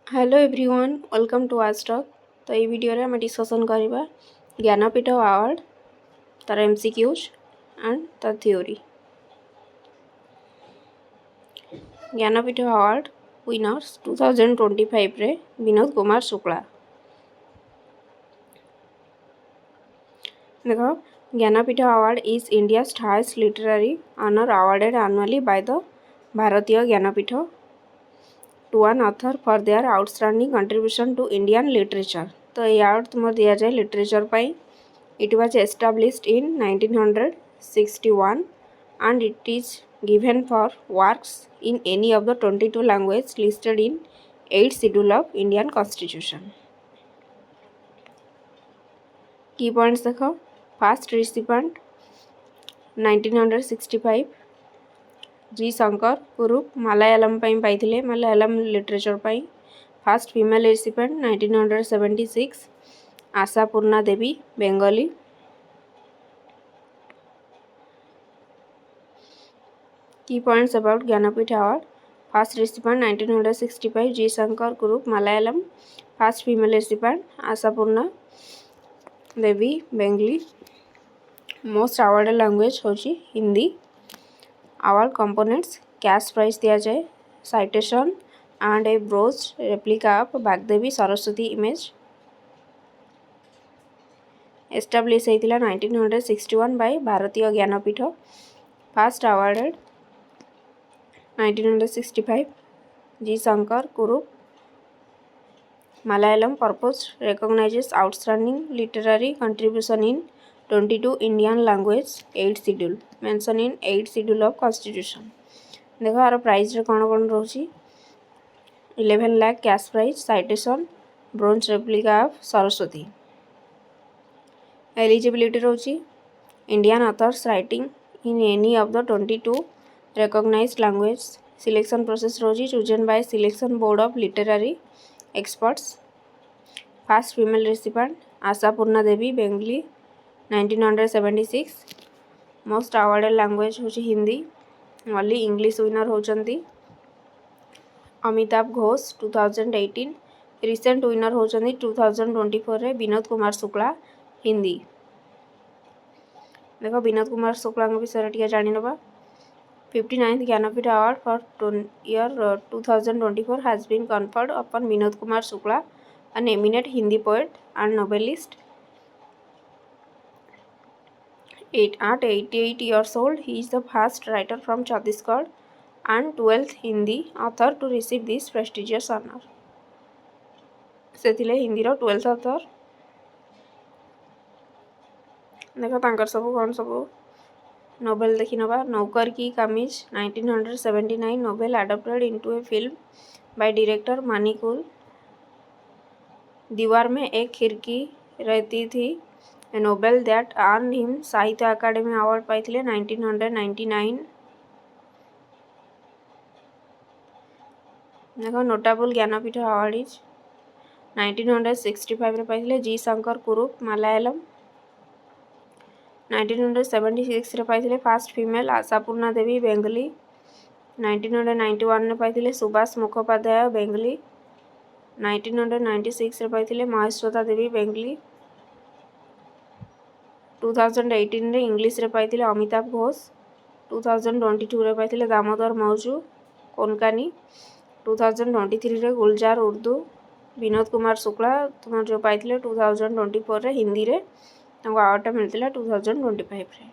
Hello everyone welcome to आज talk. तो ये वीडियो रे हम डिस्कशन करबा ज्ञानपीठ अवार्ड तार एमसीक्यूज एंड तार थ्योरी। ज्ञानपीठ अवार्ड विनर्स 2025 रे विनोद कुमार शुक्ला। देखो, Jnanpith award is India's highest literary honour awarded annually by the Bharatiya Jnanpith to an author for their outstanding contribution to Indian literature। तो ये अवार्ड तुम दिया जाए literature pi. It was established in 1961 and it is given for works in any of the 22 languages listed in 8th schedule of Indian Constitution। Key points देखो, first recipient 1965 G Shankar Kurup Malayalam पाई Malayalam literature पाई। First female recipient 1976 Ashapurna Devi Bengali. Key points about Jnanpith award, first recipient 1965 G Shankar Kurup Malayalam. First female recipient Ashapurna Devi Bengali. Most awarded language होची Hindi. Award components cash prize दिया जाए, citation and a bronze replica of Vagdevi Saraswati image. Establish होता 1961 by Bharatiya Jnanpith. First awarded 1965 G Shankar Kurup Malayalam purpose recognizes outstanding literary contribution in 22 Indian language 8th schedule mention in 8th schedule of constitution। देखो यार prize रे कौन रोची 11 lakh cash prize, citation bronze replica of Saraswati. Eligibility रोची Indian authors writing in any of the 22 recognized language। Selection process रोची chosen by selection board of literary experts. First female recipient Ashapurna Devi Bengali 1976। Most awarded language होची Hindi. Only English winner होचंती Amitav Ghosh 2018। Recent winner होचंती 2024 रे विनोद कुमार शुक्ला हिंदी। देखो विनोद कुमार शुक्ला विषय टिके जानि नबा। 59th Jnanpith award for year 2024 has been conferred upon Vinod Kumar Shukla, an eminent Hindi poet and novelist। At 88 years old, he is the first writer from Chhattisgarh and 12th Hindi author to receive this prestigious honor। से Hindi 12th author। देखो तांकर सबू कौन सबू novel देखी नवा। नौकर Ki Kameez 1979 novel adopted into a film by director Mani Kaul. Deewar Mein Ek Khidki Rehti Thi, a novel that earn him Sahitya Akademi award पाई 1999। देखो नोटेबल ज्ञानपीठ अवार्ड इज 1965 रे पाई जी शंकर कुरूप मलयालम। 1976 रे पाई फर्स्ट फीमेल आशापूर्णा देवी बेंगली। 1991 रे पाई सुभाष मुखोपाध्याय बेंगली। 1996 रे पाई महेश्वता देवी बेंगली। 2018 रे इंग्लिश रे पाई अमिताभ घोष। 2022 रे पाई दामोदर मौजू कोनकानी। 2023 रे गुलजार उर्दू। विनोद कुमार शुक्ला तुम जो पाई 2024 रे हिंदी रे अवार्ड मिलता 2025 रे।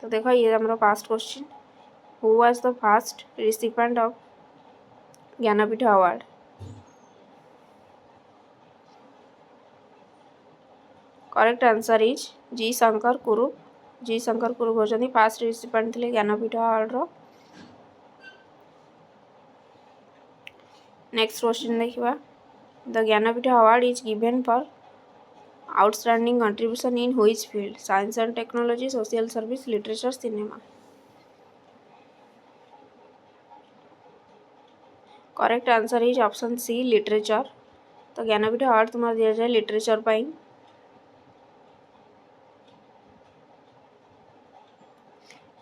तो देखो ये हमारा past question, who was the first recipient of Jnanpith award. Correct answer is G Shankar Kurup. G Shankar Kurup होचंदी फर्स्ट रिसिपेंट थे ज्ञानपीठ अवार्ड रो। नेक्स्ट क्वेश्चन देखिबा, the Jnanpith award is given for outstanding contribution in which field, science and technology, social service, literature, cinema. Correct answer is option C literature. तो Jnanpith award तुम्हारा दिया जाए literature पाई।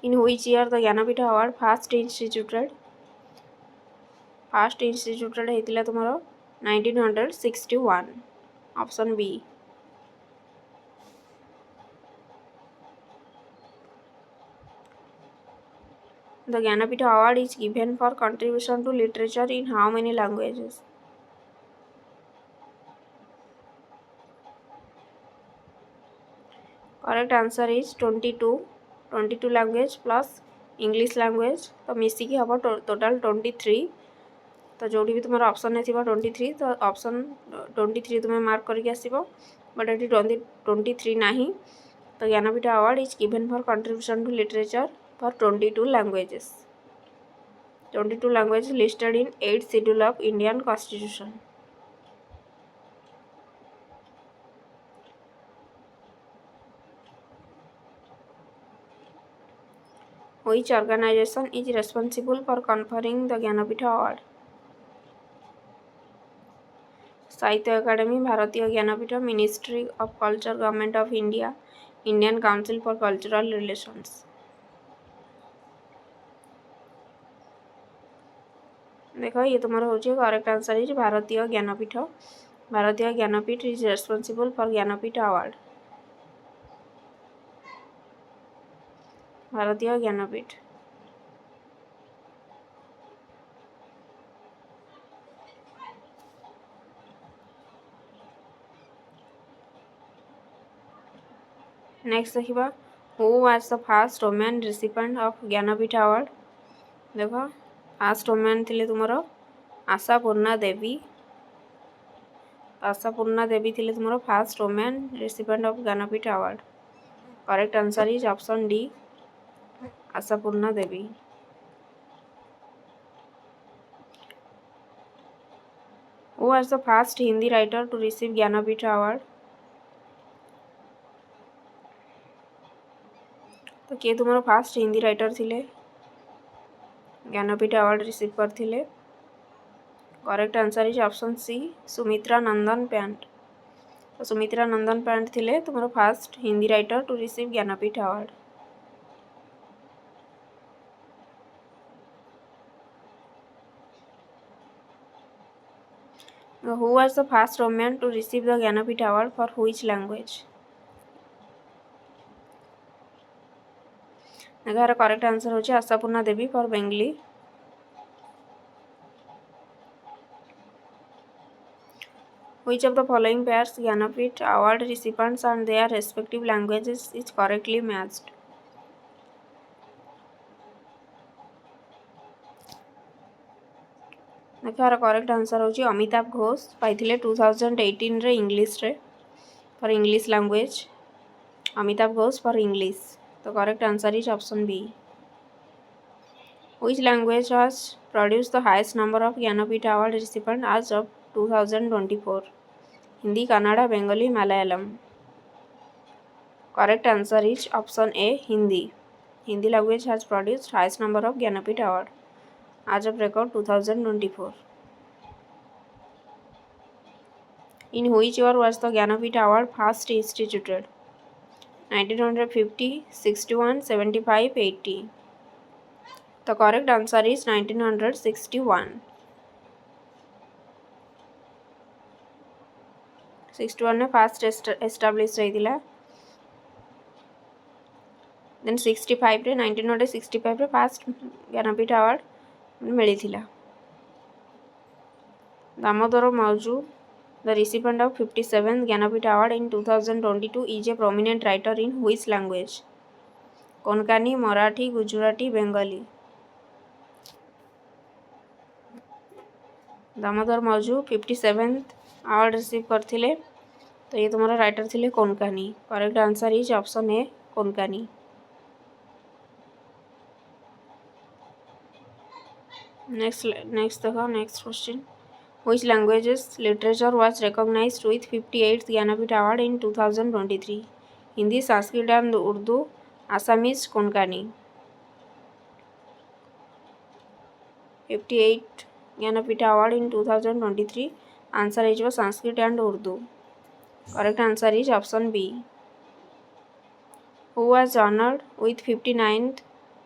In which year the Jnanpith award first instituted होता तुम्हारा 1961. Option B. The Jnanapitha Award is given for contribution to literature in how many languages? Correct answer is 22. 22 language plus English language तो मिसिकी हम total 23. तो जो भी तुम option में थी 23 तो ऑप्शन 23 तुम्हें मार्क करके आसो बट ये 23 ना. तो Jnanpith award is given for contribution to literature for 22 languages. 22 language listed in 8th schedule of Indian constitution. Which organization is responsible for conferring the Jnanapitha Award? साहित्य अकादमी, भारतीय Jnanpith, ministry of culture, government of India, Indian council for cultural relations. देखो ये तुम्हारा हो correct answer is Bharatiya Jnanpith. Bharatiya Jnanpith is responsible for Jnanpith award. Bharatiya Jnanpith. Next देखा who was the first women recipient of Jnanpith award. देखो first women थिले तुमर आशापूर्णा देवी. आशापूर्णा देवी थिले तुमर first women recipient of Jnanpith award. Correct answer is option D Ashapurna Devi. Who was the first Hindi writer to receive Jnanpith award. तो किए तुम first Hindi writer थिले ज्ञानपीठ अवार्ड रिसीव करथिले. Correct answer is option C Sumitra Nandan Pant. तो सुमित्रा नंदन पैंट थिले तुम first Hindi writer to receive Jnanpith award. Who was the first women to receive the Jnanpith award for which language. यार correct answer होची Ashapurna Devi for Bengali. Which of the following pairs Jnanapith Award recipients and their respective languages is correctly matched? यार correct answer होची अमिताभ घोष पाइथिले 2018 रे English रे for English language. Amitav Ghosh for English. तो correct answer is option B. Which language has produced the highest number of Jnanapith Award recipients as of 2024? Hindi, Kannada, Bengali, Malayalam. Correct answer is option A Hindi. Hindi language has produced highest number of Jnanapith Award as of record 2024. In which year was the Jnanapith Award first instituted? 1950, 61, 75, 80. The correct answer is 1961. 61 में fast establish रही. Then 65 रे 1965 रे fast Jnanpith award मिली. दामोदर मौजू the recipient of 57th Jnanpith award in 2022 is a prominent writer in which language. Konkani, Marathi, Gujarati, Bengali. Damodar मौजू 57th award receive करथिले. तो ये तुम्हारा राइटर थिले Konkani. Correct answer is option A Konkani. Next देखो next question. Which languages literature was recognized with 58th Jnanapith Award in 2023? Hindi, Sanskrit and Urdu, Assamese, Konkani. 58th Jnanapith Award in 2023 answer is Sanskrit and Urdu. Correct answer is option B. Who was honored with 59th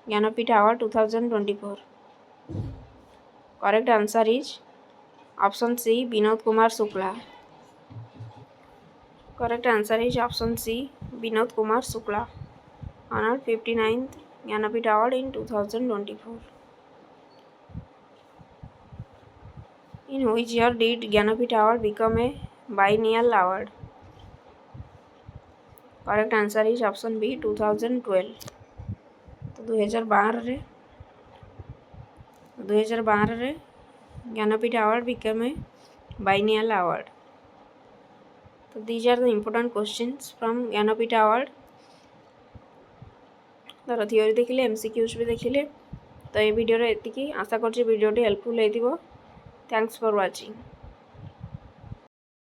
Jnanapith Award 2024? Correct answer is Option C. Vinod Kumar Shukla. Correct answer is option C. Vinod Kumar Shukla. Honored 59th Jnanapith Award in 2024. In which year did Jnanapith Award become a biennial award? Correct answer is option B. 2012. तो 2012 Jnanpith award become a biennial award. So these are the important questions from Jnanpith award. तार theory देखिले MCQs भी देखिले. तो ये video एतिकी आशा करछि वीडियोटी हेल्पफुल होइतिबो. Thanks for watching.